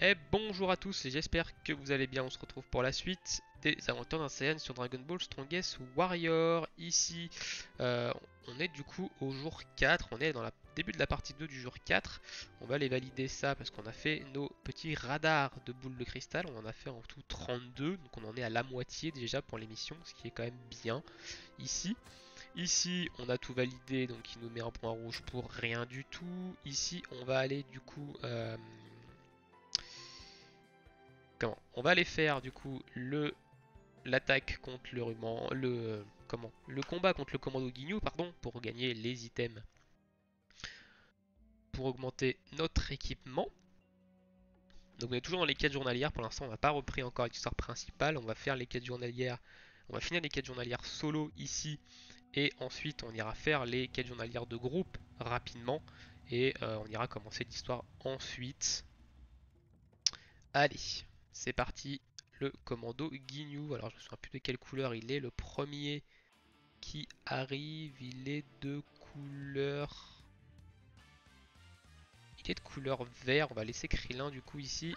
Et bonjour à tous et j'espère que vous allez bien. On se retrouve pour la suite des aventures d'un Saiyan sur Dragon Ball Strongest Warrior. Ici, euh, on est du coup au jour 4. On est dans le début de la partie 2 du jour 4. On va aller valider ça parce qu'on a fait nos petits radars de boules de cristal. On en a fait en tout 32. Donc on en est à la moitié déjà pour l'émission, ce qui est quand même bien ici. Ici, on a tout validé, donc il nous met un point rouge pour rien du tout. Ici, on va aller du coup comment? On va aller faire du coup l'attaque contre le ruban, le combat contre le commando Guignou, pardon, pour gagner les items, pour augmenter notre équipement. Donc on est toujours dans les quêtes journalières. Pour l'instant, on n'a pas repris encore l'histoire principale. On va faire les quêtes journalières. On va finir les quêtes journalières solo ici, et ensuite on ira faire les quêtes journalières de groupe rapidement, et on ira commencer l'histoire ensuite. Allez, c'est parti. Le commando Guignou. Alors je me souviens plus de quelle couleur il est. Le premier qui arrive, il est de couleur... Il est de couleur vert. On va laisser Krillin du coup ici.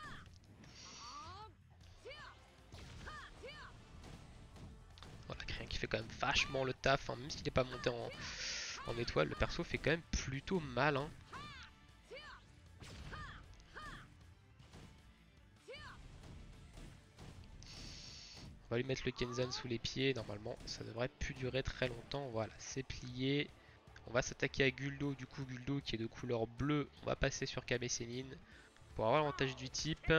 Voilà, Krillin qui fait quand même vachement le taf, hein. Même s'il n'est pas monté en étoile, le perso fait quand même plutôt mal, hein. On va lui mettre le Kenzan sous les pieds. Normalement, ça devrait plus durer très longtemps. Voilà, c'est plié. On va s'attaquer à Guldo. Du coup, Guldo qui est de couleur bleue. On va passer sur Kame Sennin pour avoir l'avantage du type.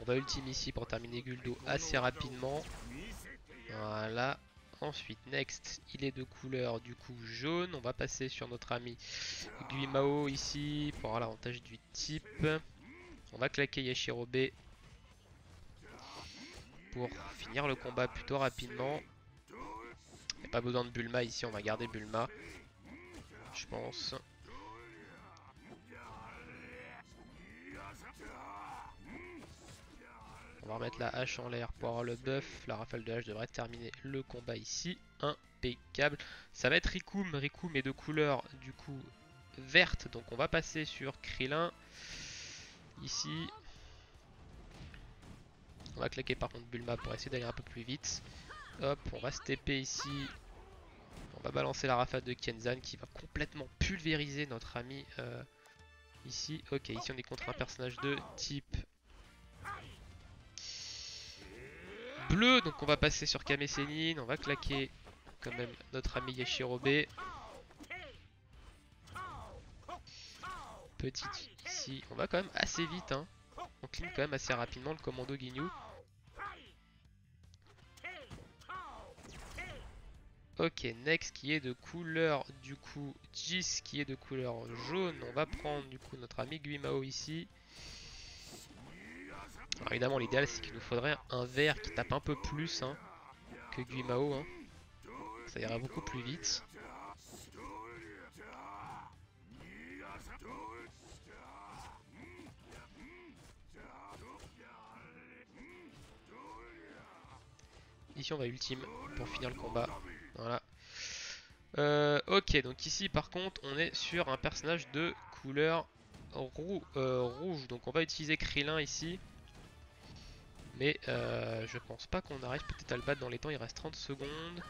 On va ultime ici pour terminer Guldo assez rapidement. Voilà. Ensuite, next, il est de couleur du coup jaune. On va passer sur notre ami Guimao ici pour avoir l'avantage du type. On va claquer Yachirobe pour finir le combat plutôt rapidement. Il n'y a pas besoin de Bulma ici, on va garder Bulma, je pense. On va remettre la hache en l'air pour avoir le buff. La rafale de hache devrait terminer le combat ici. Impeccable. Ça va être Rikum. Rikum est de couleur du coup verte. Donc on va passer sur Krillin. Ici. On va claquer par contre Bulma pour essayer d'aller un peu plus vite. Hop, on va se TP ici. On va balancer la rafale de Kenzan qui va complètement pulvériser notre ami ici. Ok, ici on est contre un personnage de type bleu. Donc on va passer sur Kame Sennin. On va claquer quand même notre ami Yachirobe. Petite ici. On va quand même assez vite, hein. On clean quand même assez rapidement le commando Guignou. Ok, next qui est de couleur du coup Jis qui est de couleur jaune. On va prendre du coup notre ami Guimao ici. Alors évidemment l'idéal c'est qu'il nous faudrait un vert qui tape un peu plus, hein, que Guimao, hein. Ça ira beaucoup plus vite. Ici on va ultime pour finir le combat. Voilà. Ok, donc ici par contre on est sur un personnage de couleur rouge. Donc on va utiliser Krillin ici. Mais je pense pas qu'on arrive peut-être à le battre dans les temps, il reste 30 secondes.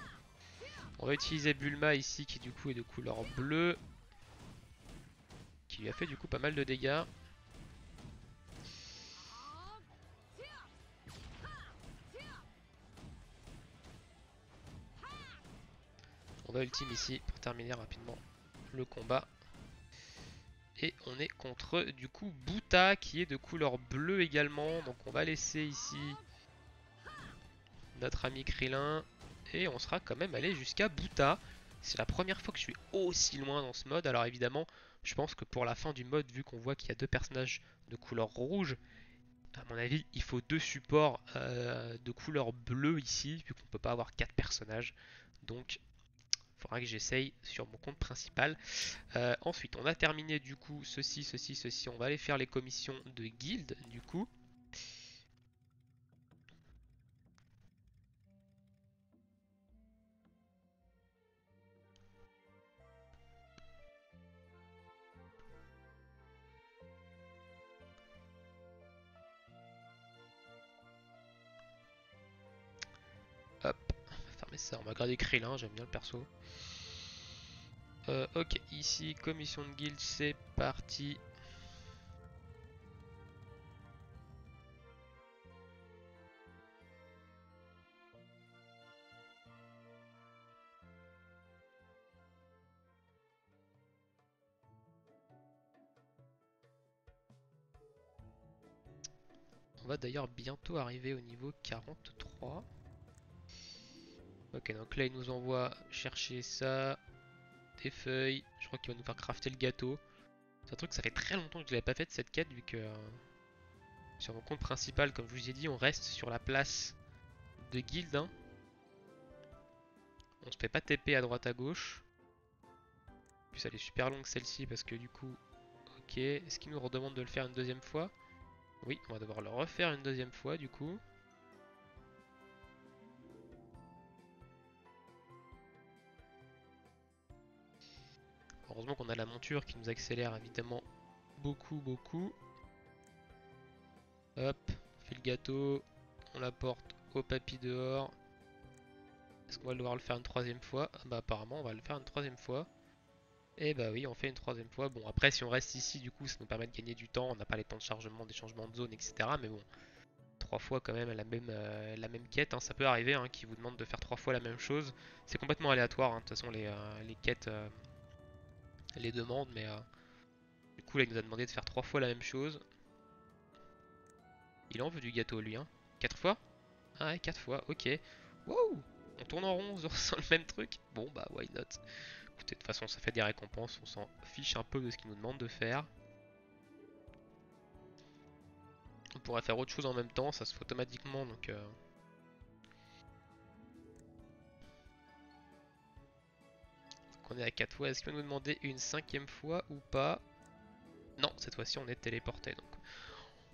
On va utiliser Bulma ici qui du coup est de couleur bleue. Qui lui a fait du coup pas mal de dégâts. On va ultime ici pour terminer rapidement le combat. Et on est contre du coup Buta qui est de couleur bleue également. Donc on va laisser ici notre ami Krillin. Et on sera quand même allé jusqu'à Buta. C'est la première fois que je suis aussi loin dans ce mode. Alors évidemment, je pense que pour la fin du mode, vu qu'on voit qu'il y a deux personnages de couleur rouge, à mon avis, il faut deux supports de couleur bleue ici, vu qu'on peut pas avoir quatre personnages. Donc il faudra que j'essaye sur mon compte principal. Ensuite, on a terminé du coup ceci, ceci, ceci. On va aller faire les commissions de guild du coup. Et ça, on va garder Krillin, j'aime bien le perso. Ok, ici, commission de guild, c'est parti. On va d'ailleurs bientôt arriver au niveau 43. Ok, donc là il nous envoie chercher ça, des feuilles. Je crois qu'il va nous faire crafter le gâteau. C'est un truc, ça fait très longtemps que je l'avais pas fait cette quête, vu que sur mon compte principal, comme je vous ai dit, on reste sur la place de guild. Hein. On se fait pas TP à droite à gauche. En plus elle est super longue celle-ci parce que du coup, ok. Est-ce qu'il nous redemande de le faire une deuxième fois? Oui, on va devoir le refaire une deuxième fois du coup. Heureusement qu'on a la monture qui nous accélère évidemment beaucoup. Hop, on fait le gâteau, on l'apporte au papy dehors. Est-ce qu'on va devoir le faire une troisième fois? Bah apparemment on va le faire une troisième fois. Et bah oui, on fait une troisième fois. Bon après si on reste ici du coup ça nous permet de gagner du temps. On n'a pas les temps de chargement, des changements de zone, etc. Mais bon, trois fois quand même la même quête. Hein. Ça peut arriver hein, qui vous demande de faire trois fois la même chose. C'est complètement aléatoire hein, de toute façon les quêtes, les demandes. Mais du coup là il nous a demandé de faire trois fois la même chose. Il en veut du gâteau lui hein. Quatre fois? Ah ouais, 4 fois, ok. Wow! On tourne en rond sur le même truc? Bon bah why not? Écoutez, de toute façon ça fait des récompenses, on s'en fiche un peu de ce qu'il nous demande de faire. On pourrait faire autre chose en même temps, ça se fait automatiquement donc... Donc on est à 4 fois, est-ce qu'il va nous demander une cinquième fois ou pas? Non, cette fois-ci on est téléporté donc...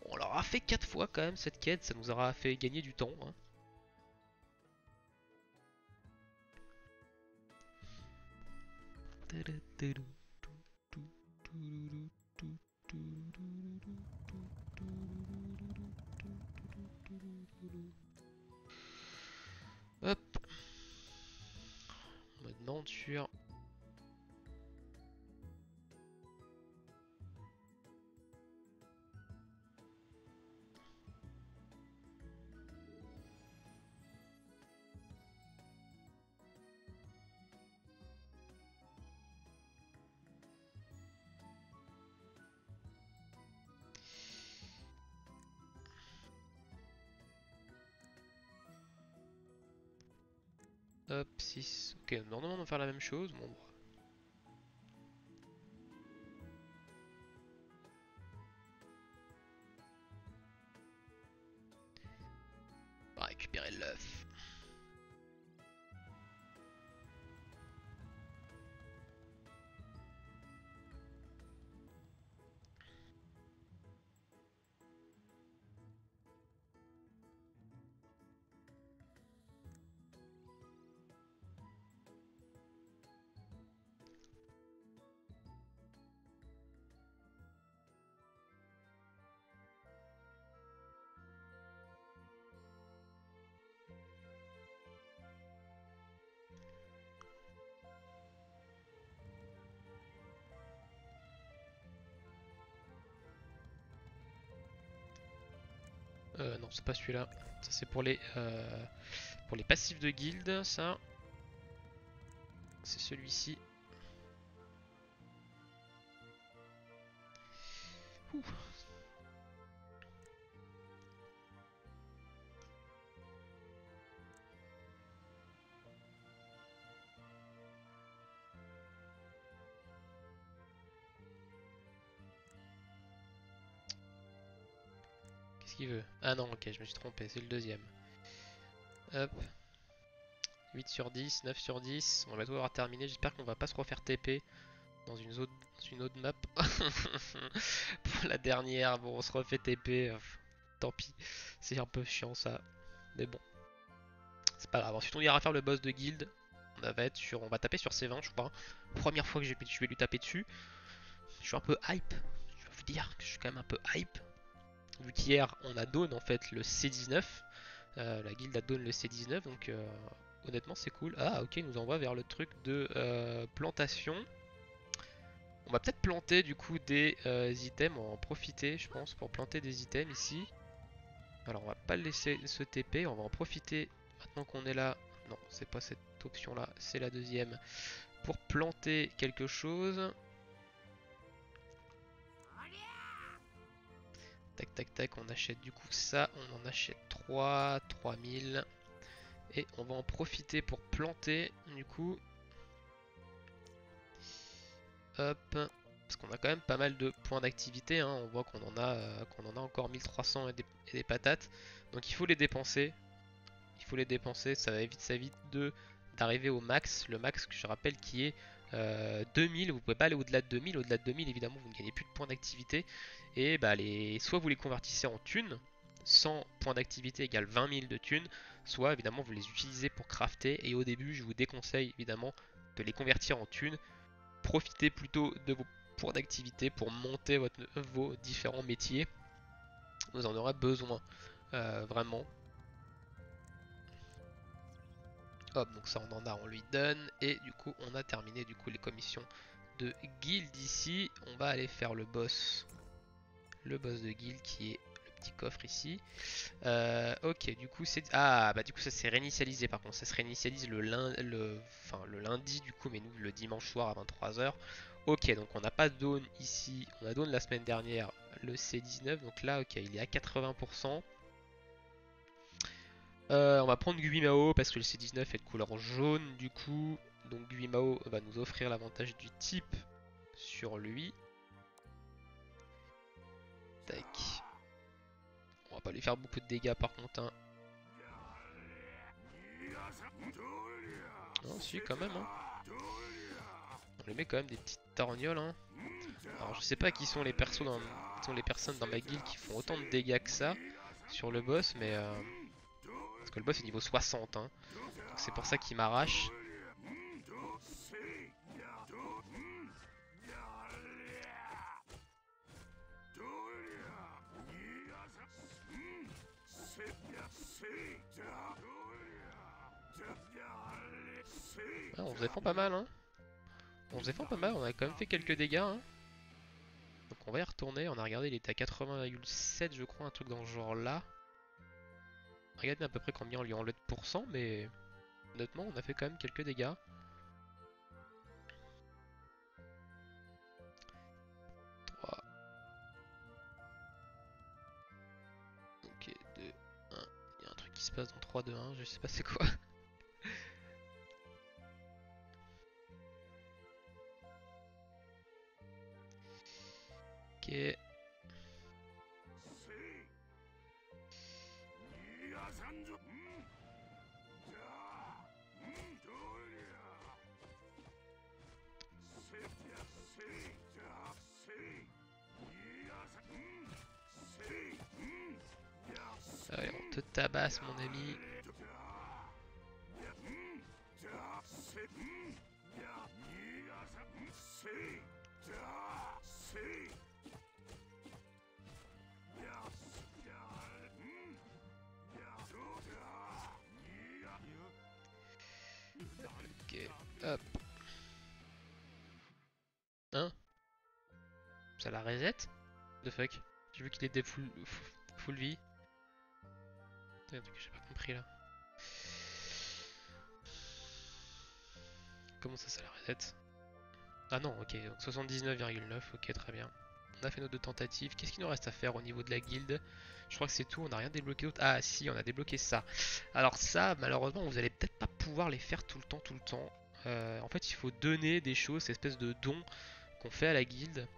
On leur a fait 4 fois quand même cette quête, ça nous aura fait gagner du temps. Hein. Hop, mode aventure. Hop, 6. Ok, normalement on va faire la même chose. Bon, on va récupérer l'œuf. Non, c'est pas celui-là. Ça, c'est pour les passifs de guild, ça. C'est celui-ci. Ouh. Qu'est-ce qu'il veut? Ah non, ok, je me suis trompé, c'est le deuxième. Hop. 8 sur 10, 9 sur 10. On va tout avoir terminé. J'espère qu'on va pas se refaire TP dans une autre map. Pour la dernière, bon, on se refait TP. Tant pis. C'est un peu chiant ça. Mais bon, c'est pas grave. Ensuite, on ira faire le boss de guild. On va taper sur C20, je crois. Première fois que je vais lui taper dessus. Je suis un peu hype. Je vais vous dire que je suis quand même un peu hype. Vu qu'hier on a down en fait le C19. La guilde a down le C19 donc honnêtement c'est cool. Ah ok, il nous envoie vers le truc de plantation. On va peut-être planter du coup des items, on va en profiter je pense pour planter des items ici. Alors on va pas le laisser se TP, on va en profiter maintenant qu'on est là. Non, c'est pas cette option là, c'est la deuxième. Pour planter quelque chose. Tac tac tac, on achète du coup ça, on en achète 3, 3000. Et on va en profiter pour planter du coup. Hop. Parce qu'on a quand même pas mal de points d'activité, hein. On voit qu'on en a encore 1300 et des patates. Donc il faut les dépenser. Il faut les dépenser, ça évite d'arriver au max. Le max que je rappelle qui est 2000, vous pouvez pas aller au-delà de 2000. Au-delà de 2000 évidemment vous ne gagnez plus de points d'activité. Et bah soit vous les convertissez en thunes, 100 points d'activité égale 20 000 de thunes, soit évidemment vous les utilisez pour crafter. Et au début je vous déconseille évidemment de les convertir en thunes. Profitez plutôt de vos points d'activité pour monter vos différents métiers. Vous en aurez besoin, vraiment. Hop, donc ça on en a, on lui donne. Et du coup on a terminé du coup les commissions de guild ici. On va aller faire le boss. Le boss de guild qui est le petit coffre ici. Ok, du coup c'est... Ah bah du coup ça s'est réinitialisé par contre. Ça se réinitialise le lundi du coup, mais nous le dimanche soir à 23 h. Ok, donc on n'a pas de dawn ici. On a dawn la semaine dernière, le C19. Donc là ok, il est à 80%. On va prendre Guimao parce que le C19 est de couleur jaune du coup. Donc Guimao va nous offrir l'avantage du type sur lui. Tac. On va pas lui faire beaucoup de dégâts par contre, hein. Non, si quand même, hein. On lui met quand même des petites torgnoles, hein. Alors je sais pas qui sont les persos les personnes dans ma guilde qui font autant de dégâts que ça sur le boss, mais parce que le boss est niveau 60, hein. Donc c'est pour ça qu'il m'arrache. Ah, on se défend pas mal, hein. On se défend pas mal, on a quand même fait quelques dégâts, hein. Donc on va y retourner, on a regardé, il était à 80,7 je crois, un truc dans ce genre là. Regardez à peu près combien on lui enlève de pourcent, mais honnêtement on a fait quand même quelques dégâts. Ok, 2, 1. Il y a un truc qui se passe dans 3, 2, 1, je sais pas c'est quoi. Ok. Allez, on te tabasse mon ami. Ok, hop. Hein? Ça la reset? The fuck? J'ai vu qu'il était full vie. Il y a un truc que j'ai pas compris là. Comment ça la reset? Ah non, ok, donc 79,9, ok, très bien. On a fait nos 2 tentatives. Qu'est-ce qu'il nous reste à faire au niveau de la guilde? Je crois que c'est tout, on n'a rien débloqué d'autre. Ah si, on a débloqué ça. Alors ça, malheureusement, vous allez peut-être pas pouvoir les faire tout le temps. En fait, il faut donner des choses, cette espèce de dons qu'on fait à la guilde.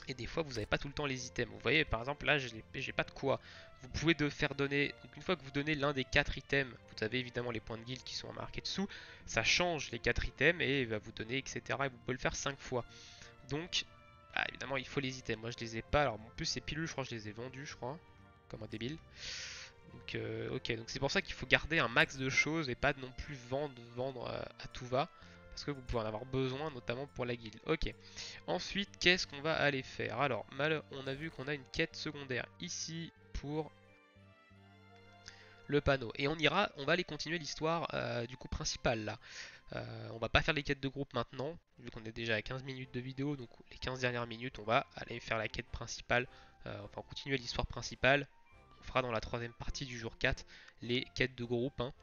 Et des fois, vous n'avez pas tout le temps les items. Vous voyez, par exemple, là, j'ai pas de quoi. Vous pouvez faire donner. Donc, une fois que vous donnez l'un des 4 items, vous avez évidemment les points de guild qui sont marqués dessous. Ça change les 4 items et il va vous donner, etc. Et vous pouvez le faire 5 fois. Donc, bah, évidemment, il faut les items. Moi, je les ai pas. Alors, en plus, ces pilules, je crois que je les ai vendues, je crois. Comme un débile. Donc, ok. Donc, c'est pour ça qu'il faut garder un max de choses et pas non plus vendre à tout va. Parce que vous pouvez en avoir besoin, notamment pour la guilde. Ok. Ensuite, qu'est-ce qu'on va aller faire? Alors, on a vu qu'on a une quête secondaire ici pour le panneau. Et on va aller continuer l'histoire du coup principale là. On va pas faire les quêtes de groupe maintenant, vu qu'on est déjà à 15 minutes de vidéo, donc les 15 dernières minutes, on va aller faire la quête principale, enfin continuer l'histoire principale. On fera dans la troisième partie du jour 4 les quêtes de groupe, hein.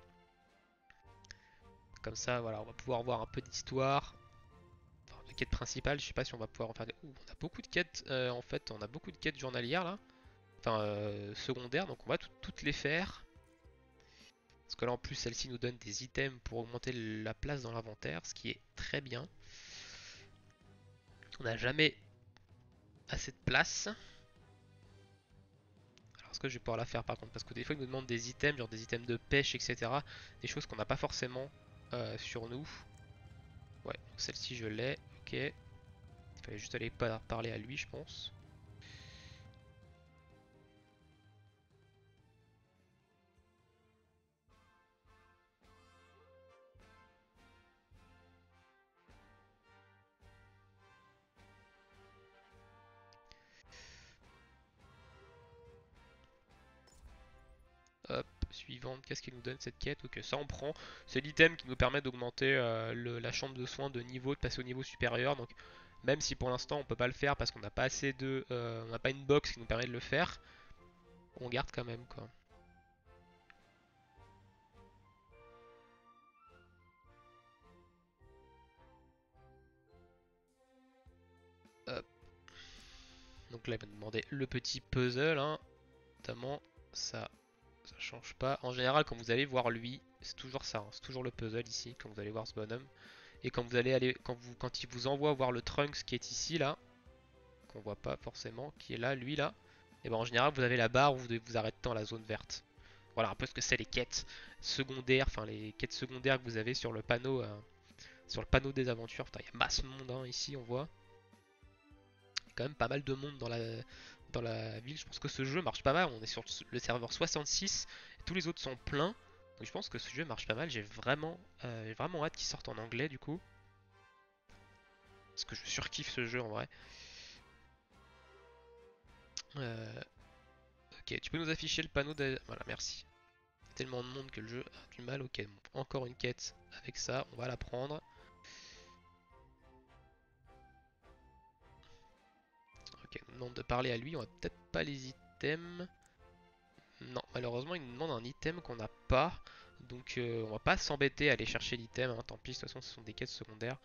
Comme ça, voilà, on va pouvoir voir un peu d'histoire. Enfin, de quêtes principales, je sais pas si on va pouvoir en faire des... Ouh, on a beaucoup de quêtes, en fait, on a beaucoup de quêtes journalières là. Enfin, secondaires, donc on va toutes les faire. Parce que là en plus celle-ci nous donne des items pour augmenter la place dans l'inventaire, ce qui est très bien. On n'a jamais assez de place. Alors est-ce que je vais pouvoir la faire par contre? Parce que des fois ils nous demandent des items, genre des items de pêche, etc. Des choses qu'on n'a pas forcément sur nous. Ouais, celle-ci je l'ai, ok. Il fallait juste aller parler à lui je pense. Hop, suivante, qu'est-ce qu'il nous donne cette quête? Ok, ça on prend. C'est l'item qui nous permet d'augmenter la chambre de soins de niveau, de passer au niveau supérieur. Donc même si pour l'instant on peut pas le faire parce qu'on n'a pas assez de, on n'a pas une box qui nous permet de le faire, on garde quand même quoi. Hop. Donc là il va nous demander le petit puzzle, hein. Notamment ça change pas. En général quand vous allez voir lui, c'est toujours ça, hein. C'est toujours le puzzle ici quand vous allez voir ce bonhomme. Et quand vous allez aller, quand il vous envoie voir le Trunks qui est ici là, qu'on voit pas forcément, qui est là, lui là, et ben en général vous avez la barre où vous devez vous arrêter dans la zone verte. Voilà un peu ce que c'est les quêtes secondaires, enfin les quêtes secondaires que vous avez sur le panneau des aventures. Putain, il y a masse de monde hein, ici, on voit. Il y a quand même pas mal de monde dans la ville. Je pense que ce jeu marche pas mal. On est sur le serveur 66, et tous les autres sont pleins. Donc je pense que ce jeu marche pas mal. J'ai vraiment hâte qu'il sorte en anglais du coup. Parce que je surkiffe ce jeu en vrai. Euh, ok, tu peux nous afficher le panneau de... Voilà, merci. Tellement de monde que le jeu a du mal. Ok, bon, encore une quête avec ça, on va la prendre. Ok, il nous demande de parler à lui, on a peut-être pas les items. Non, malheureusement il nous demande un item qu'on n'a pas. Donc on va pas s'embêter à aller chercher l'item, hein. Tant pis, de toute façon ce sont des quêtes secondaires.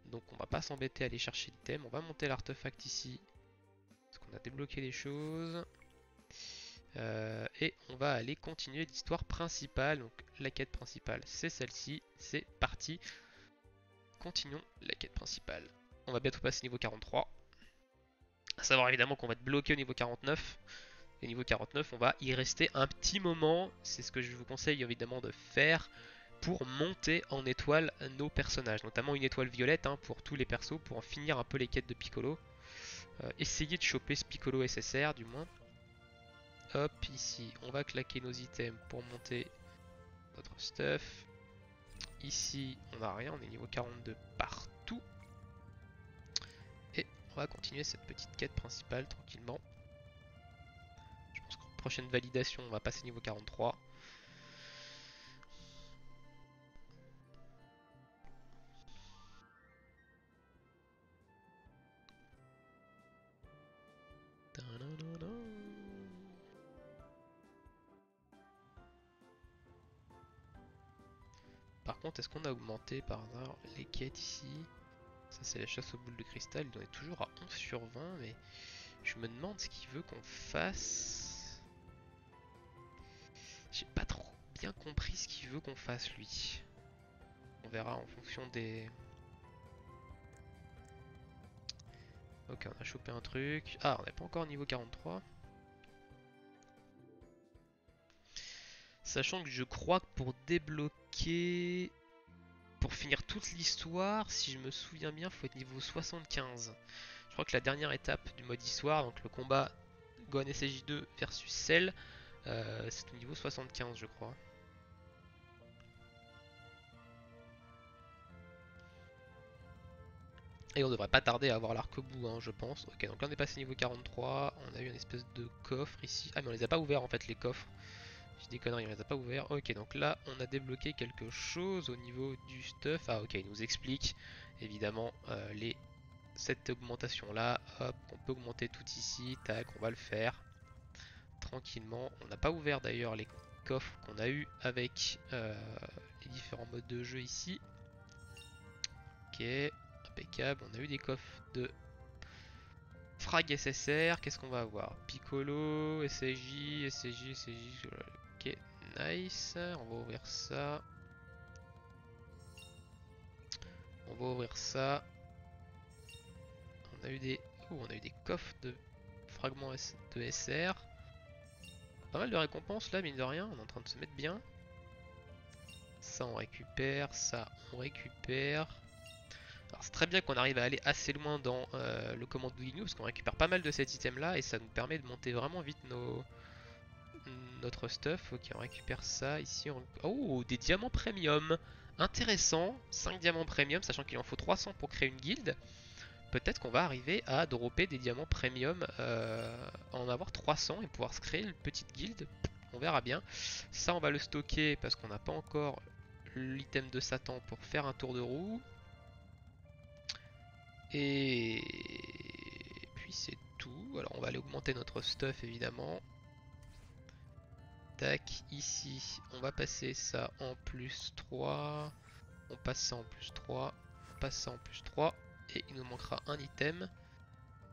Donc on va pas s'embêter à aller chercher l'item. On va monter l'artefact ici. Parce qu'on a débloqué des choses. Et on va aller continuer l'histoire principale. Donc la quête principale c'est celle-ci. C'est parti. Continuons la quête principale. On va bientôt passer niveau 43. A savoir évidemment qu'on va être bloqué au niveau 49. Et niveau 49, on va y rester un petit moment. C'est ce que je vous conseille évidemment de faire pour monter en étoile nos personnages. Notamment une étoile violette hein, pour tous les persos, pour en finir un peu les quêtes de Piccolo. Essayer de choper ce Piccolo SSR du moins. Hop, ici, on va claquer nos items pour monter notre stuff. Ici, on n'a rien, on est niveau 42 partout. Et on va continuer cette petite quête principale tranquillement. Je pense qu'en prochaine validation, on va passer niveau 43. Par contre, est-ce qu'on a augmenté par hasard les quêtes ici? Ça, c'est la chasse aux boules de cristal. Il en est toujours à 11 sur 20, mais je me demande ce qu'il veut qu'on fasse. J'ai pas trop bien compris ce qu'il veut qu'on fasse, lui. On verra en fonction des... Ok, on a chopé un truc. Ah, on n'est pas encore niveau 43. Sachant que je crois que pour débloquer... Pour finir toute l'histoire, si je me souviens bien, faut être niveau 75. Je crois que la dernière étape du mode histoire, donc le combat Gohan SSJ2 versus Cell, c'est au niveau 75 je crois. Et on devrait pas tarder à avoir l'arc-bout, hein, je pense. Ok, donc là on est passé niveau 43, on a eu une espèce de coffre ici. Ah mais on les a pas ouverts en fait les coffres. J'ai des conneries, on les a pas ouverts. Ok, donc là, on a débloqué quelque chose au niveau du stuff. Ah, ok, il nous explique évidemment cette augmentation là. Hop, on peut augmenter tout ici. Tac, on va le faire tranquillement. On n'a pas ouvert d'ailleurs les coffres qu'on a eu avec les différents modes de jeu ici. Ok, impeccable. On a eu des coffres de Frag SSR. Qu'est-ce qu'on va avoir? Piccolo, SSJ, SSJ, SSJ. Ok, nice. On va ouvrir ça. On va ouvrir ça. On a eu des, on a eu des coffres de fragments de SR. Pas mal de récompenses là, mine de rien. On est en train de se mettre bien. Ça on récupère, ça on récupère. Alors c'est très bien qu'on arrive à aller assez loin dans le commande Gnu parce qu'on récupère pas mal de cet item là et ça nous permet de monter vraiment vite notre stuff. Ok, on récupère ça ici. Oh, des diamants premium. Intéressant, 5 diamants premium, sachant qu'il en faut 300 pour créer une guilde. Peut-être qu'on va arriver à dropper des diamants premium, en avoir 300 et pouvoir se créer une petite guilde. On verra bien. Ça, on va le stocker parce qu'on n'a pas encore l'item de Satan pour faire un tour de roue. Et puis c'est tout. Alors on va aller augmenter notre stuff évidemment. Tac, ici on va passer ça en plus 3. On passe ça en plus 3. On passe ça en plus 3. Et il nous manquera un item.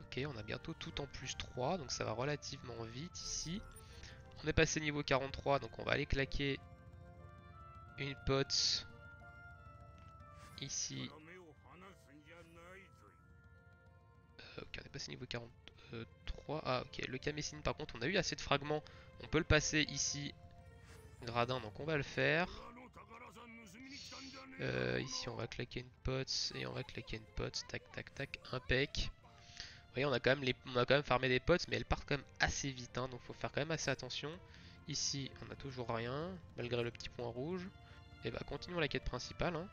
Ok, on a bientôt tout en plus 3. Donc ça va relativement vite ici. On est passé niveau 43. Donc on va aller claquer une pote ici. Ok, on est passé niveau 43. Ah ok, le Kamessine par contre on a eu assez de fragments. On peut le passer ici. Gradin, donc on va le faire. Ici on va claquer une pote et on va claquer une pote. Tac tac tac, impec. Vous voyez, on a quand même farmé des potes, mais elles partent quand même assez vite, hein, donc faut faire quand même assez attention. Ici, on a toujours rien, malgré le petit point rouge. Et bah, continuons la quête principale. Hein.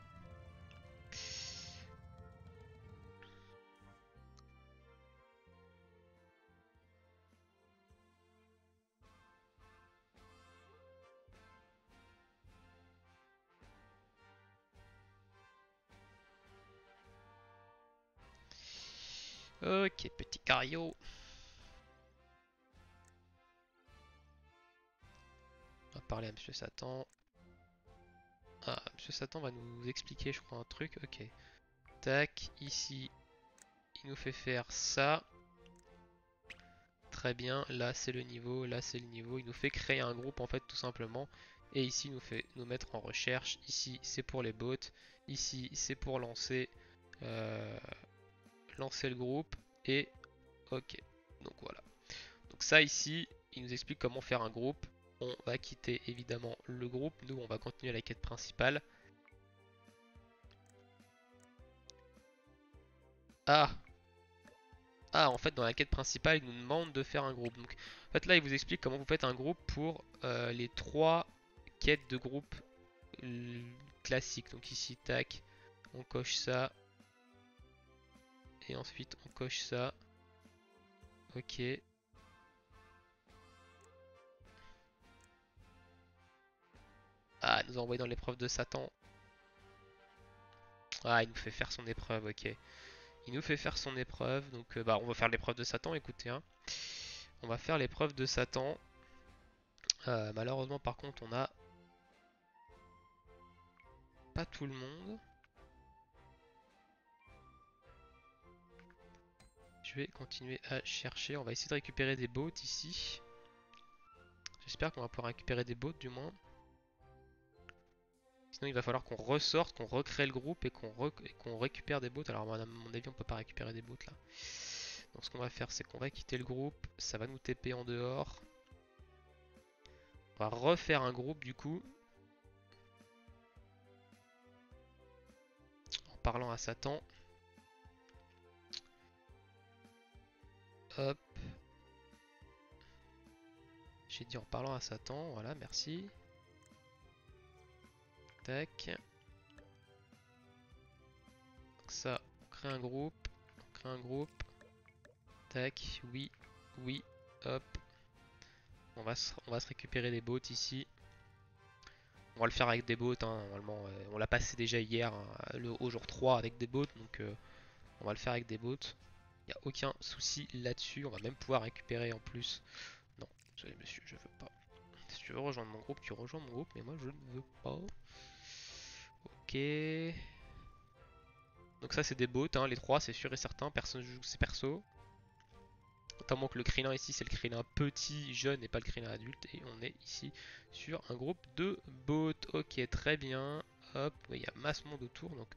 Ok, petit cario. On va parler à Monsieur Satan. Ah, Monsieur Satan va nous expliquer, je crois, un truc. Ok. Tac, ici, il nous fait faire ça. Très bien, là c'est le niveau, là c'est le niveau. Il nous fait créer un groupe en fait tout simplement. Et ici il nous fait nous mettre en recherche. Ici c'est pour les bots. Ici c'est pour euh, lancer le groupe. Et ok, donc voilà. Donc ça ici, il nous explique comment faire un groupe. On va quitter évidemment le groupe. Nous on va continuer la quête principale. Ah, ah, en fait, dans la quête principale, il nous demande de faire un groupe. Donc, en fait, là, il vous explique comment vous faites un groupe pour les 3 quêtes de groupe classiques. Donc ici, tac, on coche ça. Et ensuite, on coche ça. Ok. Ah, il nous a envoyé dans l'épreuve de Satan. Ah, il nous fait faire son épreuve, ok. Il nous fait faire son épreuve. Donc, bah, on va faire l'épreuve de Satan, écoutez. Hein. On va faire l'épreuve de Satan. Malheureusement, par contre, on a pas tout le monde. Je vais continuer à chercher. On va essayer de récupérer des bots ici. J'espère qu'on va pouvoir récupérer des bots du moins. Sinon il va falloir qu'on ressorte, qu'on recrée le groupe et qu'on récupère des bots. Alors à mon avis on peut pas récupérer des bots là. Donc ce qu'on va faire c'est qu'on va quitter le groupe. Ça va nous TP en dehors. On va refaire un groupe du coup. En parlant à Satan. Hop. J'ai dit en parlant à Satan, voilà, merci. Tac. Donc ça, on crée un groupe. On crée un groupe. Tac, oui, oui, hop. On va se récupérer des bots ici. On va le faire avec des bots, hein, normalement. On l'a passé déjà hier, hein, au jour 3 avec des bots, donc on va le faire avec des bots. Il n'y a aucun souci là-dessus. On va même pouvoir récupérer en plus. Non, désolé monsieur, je veux pas. Si tu veux rejoindre mon groupe, tu rejoins mon groupe, mais moi je ne veux pas. Ok. Donc ça c'est des bots, hein, les trois c'est sûr et certain, personne joue ces persos. Notamment que le Krillin ici c'est le Krillin petit, jeune et pas le Krillin adulte. Et on est ici sur un groupe de bots. Ok, très bien. Hop, il y a masse monde autour, donc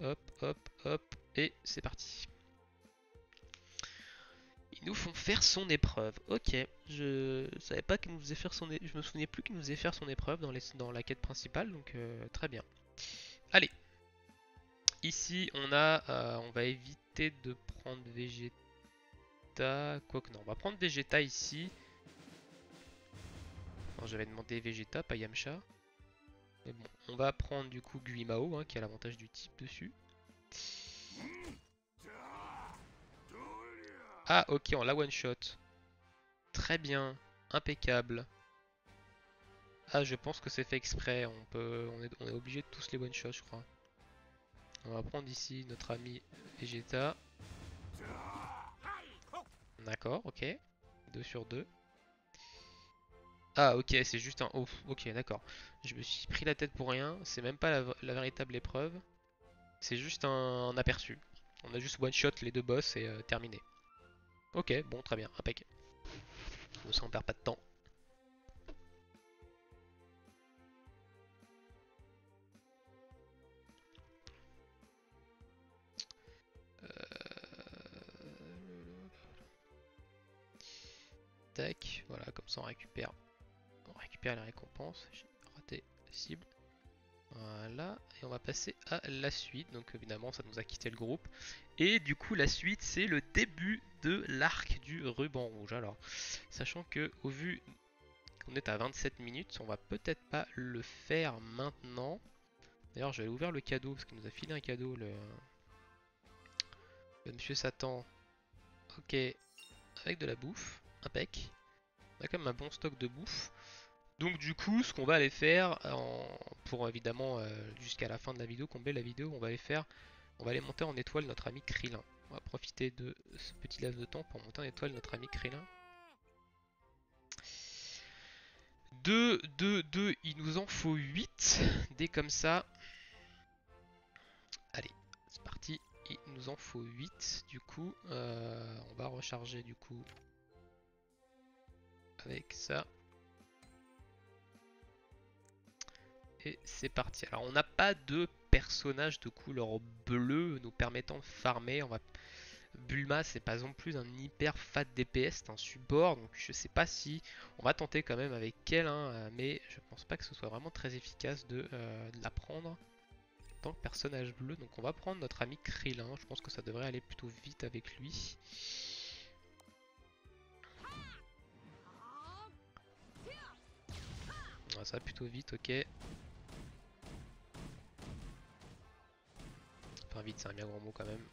hop, hop, hop, et c'est parti. Ils nous font faire son épreuve. Ok, je savais pas qu'il nous faisait faire son je me souvenais plus qu'il nous faisait faire son épreuve dans la quête principale, donc très bien. Allez, ici on va éviter de prendre Vegeta. Quoique non, on va prendre Vegeta ici. J'avais demandé Vegeta, pas Yamcha. Mais bon, on va prendre du coup Guimao, hein, qui a l'avantage du type dessus. Ah ok, on l'a one shot. Très bien, impeccable. Ah, je pense que c'est fait exprès. On est obligé de tous les one shot, je crois. On va prendre ici notre ami Vegeta. D'accord, ok. 2 sur 2. Ah ok, c'est juste un off. Ok, d'accord. Je me suis pris la tête pour rien. C'est même pas la véritable épreuve. C'est juste un aperçu. On a juste one shot les deux boss et terminé. Ok, bon, très bien, impec. Comme ça on perd pas de temps. Tac, voilà, comme ça on récupère les récompenses. J'ai raté la cible. Voilà, et on va passer à la suite. Donc évidemment ça nous a quitté le groupe. Et du coup la suite c'est le début de l'arc du ruban rouge. Alors, sachant que au vu qu'on est à 27 minutes, on va peut-être pas le faire maintenant. D'ailleurs j'avais ouvert le cadeau parce qu'il nous a filé un cadeau le monsieur Satan. Ok, avec de la bouffe, impec. On a quand même un bon stock de bouffe. Donc du coup, ce qu'on va aller faire, pour évidemment jusqu'à la fin de la vidéo, combler la vidéo, on va aller faire, on va aller monter en étoile notre ami Krillin. On va profiter de ce petit laps de temps pour monter en étoile notre ami Krillin. 2, 2, 2, il nous en faut 8. Dès comme ça. Allez, c'est parti. Il nous en faut 8. Du coup, on va recharger du coup avec ça. Et c'est parti. Alors on n'a pas de personnage de couleur bleue nous permettant de farmer. Bulma c'est pas non plus un hyper fat DPS, c'est un support. Donc je sais pas si on va tenter quand même avec elle. Hein, mais je pense pas que ce soit vraiment très efficace de la prendre en tant que personnage bleu. Donc on va prendre notre ami Krillin. Je pense que ça devrait aller plutôt vite avec lui. Ah, ça va plutôt vite, ok. Enfin vite c'est un bien grand mot quand même.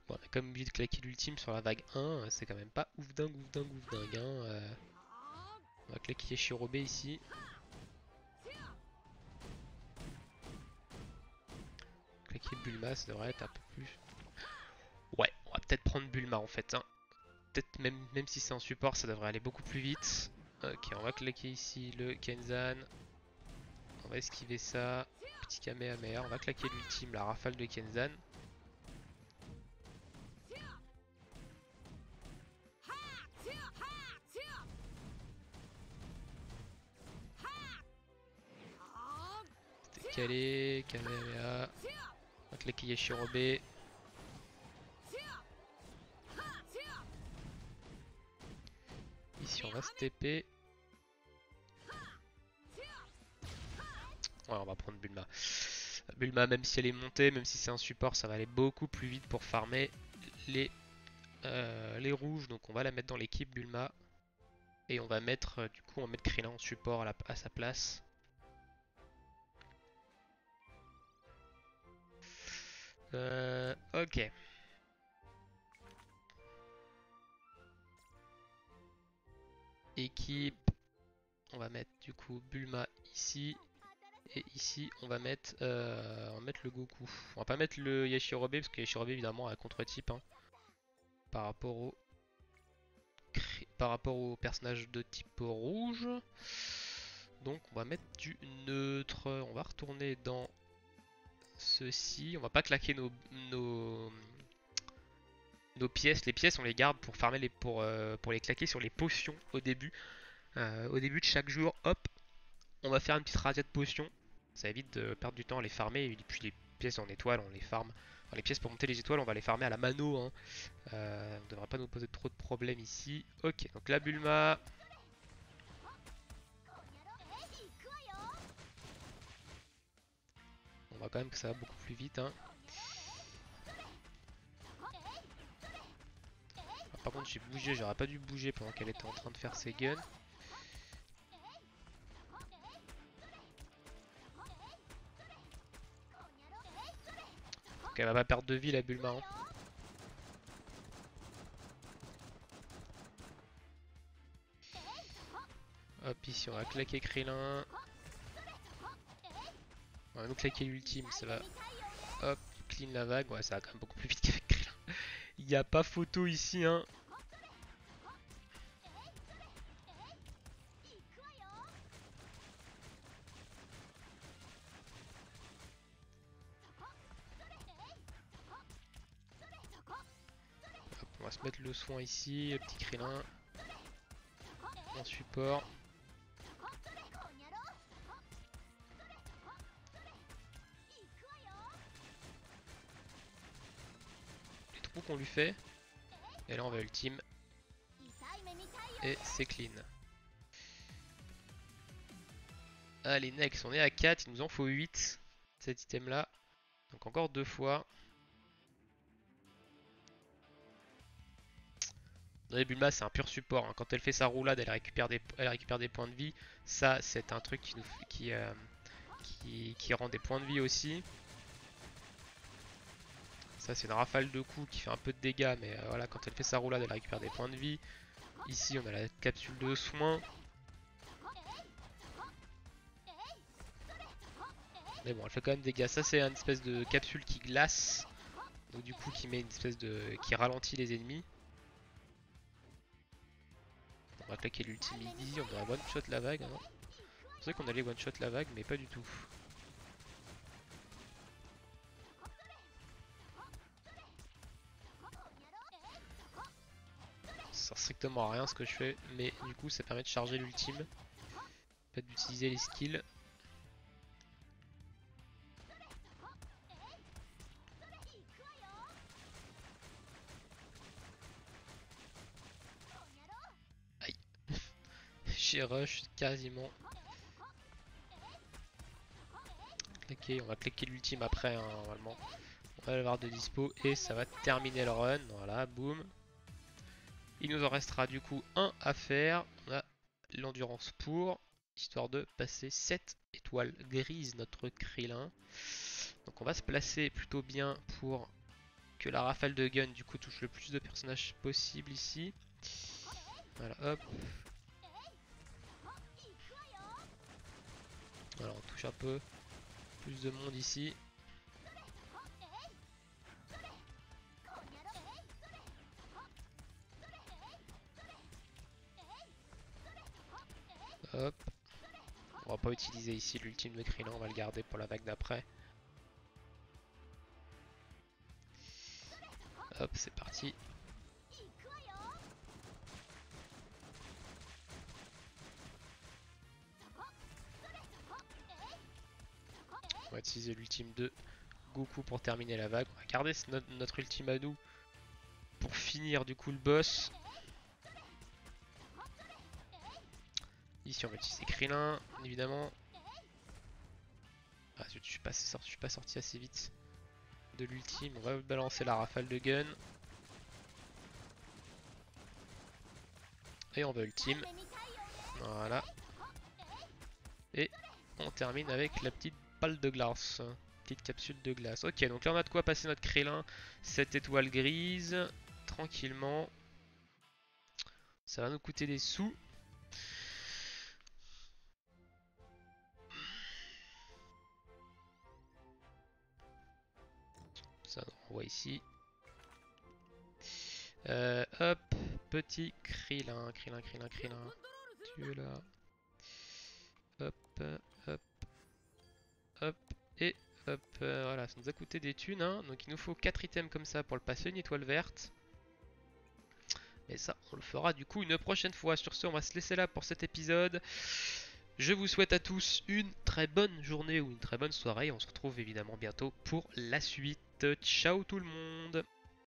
Bon, on a quand même obligé de claquer l'ultime sur la vague 1, c'est quand même pas ouf dingue, ouf dingue, ouf dingue. Hein. On va claquer Shirobe ici. Claquer Bulma, ça devrait être un peu plus... Ouais, on va peut-être prendre Bulma en fait. Hein. Peut-être même si c'est en support, ça devrait aller beaucoup plus vite. Ok, on va claquer ici le Kenzan. On va esquiver ça. Petit Kamehameha. On va claquer l'ultime, la rafale de Kenzan. C'était calé. Kamehameha. On va claquer Yashirobe. Ici on va se TP. Ouais, on va prendre Bulma. Bulma, même si elle est montée, même si c'est un support, ça va aller beaucoup plus vite pour farmer les rouges. Donc on va la mettre dans l'équipe Bulma. Et on va mettre, du coup, on va mettre Krillin en support à sa place. Ok. Équipe. On va mettre du coup Bulma ici. Et ici, on va mettre le Goku. On va pas mettre le Yajirobe parce que Yajirobe évidemment a un contre-type hein, par rapport au personnage de type rouge. Donc on va mettre du neutre. On va retourner dans ceci. On va pas claquer nos pièces. Les pièces on les garde pour farmer pour les claquer sur les potions au début. Au début de chaque jour, hop, on va faire une petite razzia de potions. Ça évite de perdre du temps à les farmer. Et puis les pièces en étoile, on les farme. Enfin, les pièces pour monter les étoiles, on va les farmer à la mano. Hein. On ne devrait pas nous poser trop de problèmes ici. Ok, donc la Bulma. On voit quand même que ça va beaucoup plus vite. Hein. Ah, par contre, j'ai bougé. J'aurais pas dû bouger pendant qu'elle était en train de faire ses guns. Donc elle va pas perdre de vie la Bulma. Hein. Hop, ici on va claquer Krillin. On va nous claquer l'ultime, ça va. Hop, clean la vague. Ouais, ça va quand même beaucoup plus vite qu'avec Krillin. Il n'y a pas photo ici, hein. Hop, on va se mettre le soin ici, le petit Krillin. En support. Les trous qu'on lui fait. Et là on va ultime. Et c'est clean. Allez, next, on est à 4, il nous en faut 8. Cet item là. Donc encore 2 fois. Dans les Bulma, c'est un pur support. Hein. Quand elle fait sa roulade, elle récupère des points de vie. Ça, c'est un truc qui rend des points de vie aussi. Ça, c'est une rafale de coups qui fait un peu de dégâts. Mais voilà, quand elle fait sa roulade, elle récupère des points de vie. Ici, on a la capsule de soin. Mais bon, elle fait quand même des dégâts. Ça, c'est une espèce de capsule qui glace. Donc du coup, qui met une espèce de... qui ralentit les ennemis. On va claquer l'ultime midi. On devrait one shot la vague. Hein. C'est vrai qu'on allait one shot la vague, mais pas du tout. Ça sert strictement à rien ce que je fais, mais du coup ça permet de charger l'ultime, pas d'utiliser les skills. Aïe, j'ai rush quasiment. On va claquer l'ultime après hein, normalement. On va l'avoir de dispo et ça va terminer le run. Voilà, boum. Il nous en restera du coup un à faire. On a l'endurance pour, histoire de passer 7 étoiles grises notre Krillin. Donc on va se placer plutôt bien pour que la rafale de gun du coup touche le plus de personnages possible ici. Voilà, hop. Voilà, on touche un peu plus de monde ici. Hop. On va pas utiliser ici l'ultime de Krillin, on va le garder pour la vague d'après. Hop, c'est parti. On va utiliser l'ultime de Goku pour terminer la vague. On va garder notre ultime à nous pour finir du coup le boss. Ici on va utiliser Krillin, évidemment. Ah, je suis pas sorti assez vite de l'ultime. On va balancer la rafale de gun. Et on va ultime. Voilà. Et on termine avec la petite balle de glace. petite capsule de glace. Ok, donc là on a de quoi passer notre Krélin. 7 étoiles grises. Tranquillement. Ça va nous coûter des sous. Ça on renvoie ici. Hop, petit Krélin, Krélin. Tu es là. Hop, hop, hop, et hop. Voilà, ça nous a coûté des thunes, hein. Donc il nous faut 4 items comme ça pour le passer, une étoile verte. Mais ça, on le fera du coup une prochaine fois. Sur ce, on va se laisser là pour cet épisode. Je vous souhaite à tous une très bonne journée ou une très bonne soirée. On se retrouve évidemment bientôt pour la suite. Ciao tout le monde!